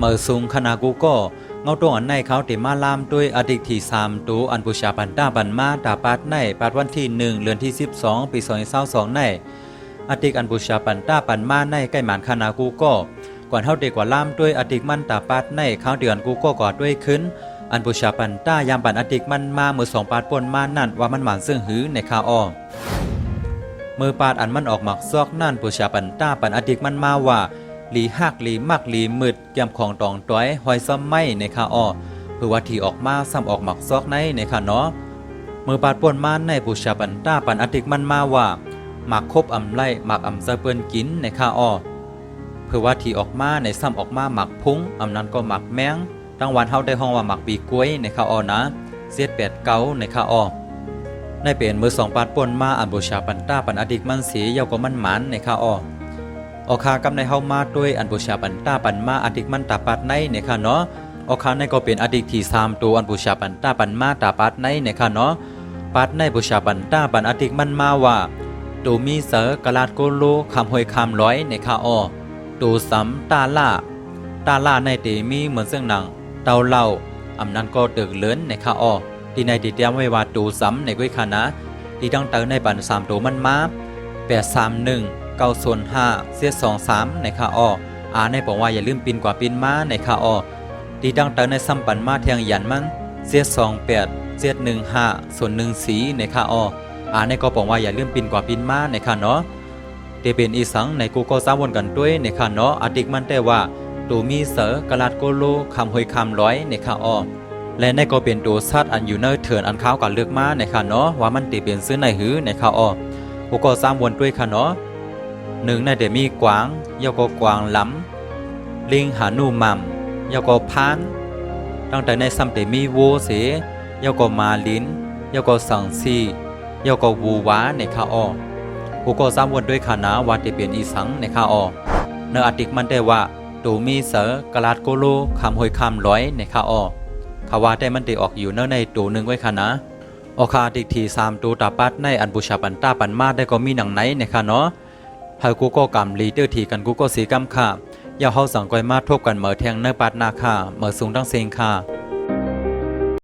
มื่อสูงคณะกูก็เงาตรงอันในเขาติมาลามด้วยอดีตที่3ตัวอันปุชาปันต้าปันมาตาปาดในปาดวันที่1เดือนที่12ปี2022ในอดีตอันปุชาปันต้าปันมาในใกล้หมานคณะกูก็ก่อนเฮาเด็กกว่าลามด้วยอดีตมันตาปาดในเขาเดือนกูก็กอดด้วยขึ้นอันปุชาปันต้ายามปันอดีตมันมามือ2ปาดปนมานั่นว่ามันหมานซึ่งหือในข้าอ้อมือปาดอันมันออกหมักซอกนั่นปุชาปันต้าปันอดีตมันมาว่าหลีหักหลีมักหลีมืดแก้มของตองต้อยหอยซ้ำไม่ในข้าอ้อเพื่อว่าที่ออกมาซ้ำออกหมักซอกในข้าเนาะมือปาดปนมาในปุชาปันต้าปันอดีตมันมาว่าหมักคบอำไล่หมักอำเสเปิ้นกินในข้าอ้อเพื่อว่าที่ออกมาในซ้ำออกมาหมักพุ้งอำนั้นก็หมักแมงตั้งวันเฮาได้ห้องว่าหมักปีกล้วยในข้าอ้อนะเสียด8 9ในข้าอ้อในเป็นมือ2ปาดปนมาอันปุชาปันต้าปันอดีตมันเสียเยาก็มันหมันในข้าอ้อออกคากำในเฮามาด้วยอันปุชาปันต้าปันมาอดีตมันตาปัดในค่ะเนาะออกคาในก็เป็นอดีตที่3ตัวอันปุชาปันต้าปันมาตาปัดในค่ะเนาะปัดในปุชาปันต้าปันอดีตมันมาว่าตูมีเสอกะลาดโกโลคำหอยคำร้อยในค่ะอ้อตูซ้ำตาล่าในเตมีเหมือนเสื่องหนังเตาเหล่าอำนั้นก็เตึกเลิ้นในค่ะอ้อที่ในติเตรียมไว้ว่าตูซ้ำในกุ้ยค่ะนะที่ตั้งเตอในปัน3ตัวมันมา831 905 เสีย23ในค่าอ้อในบอกว่าอย่าลืมปินกว่าปินมาในค่าอ้อตีดังเตอในซ้ำปันมาเทียงยันมันเสีย28เสีย15ส่วน14ในค่าอ้อในก็บอกว่าอย่าลืมปินกว่าปินมาในค่าเนาะเตเป็นอีสังในกูก็ซ้ำวนกันด้วยในค่าเนาะอดิกมันแต่ว่าตูมีเสอกะลาดโกโลคำหอยคำร้อยในค่าอ้อและในก็เป็นตัวซัดอันอยู่เนอเถื่อนอันข้าวกันเลือกมาในค่าเนาะว่ามันตีเป็นซื้อในหือในค่าอ้อกูก็ซ้ำวนด้วยค่าเนาะหนึ่งในเดมีกวางยาก็กวางล้ำลิงหานูมัมยาก็พานตั้งแต่ในซ้ำเดมีโวเสยาก็มาลินยาก็สังซียาก็วูวาในข้าอ้อกูก็ซ้ำวนด้วยขานาว่าจะเป็นอีสังในข้าอ้อเนื้ออติกมันได้ว่าตูมีเสอกะลาดโกโลคำหอยคำร้อยในข้าอ้อขาว่าได้มันได้ออกอยู่เนื้อในตูหนึ่งไว้ขานะออกคาติกที3ตัวตาปัดในอันบูชาปันต้าปันมาได้ก็มีหนังไหนในข้าเนาะหากกูก็กำลีเตอร์ทีกันกูก็สีกำค่ะอย่าเฮาสังกอยมาทบกันเหมือแทงเนื้อปัดนาค่ะเหมือสูงตั้งเซงค่ะ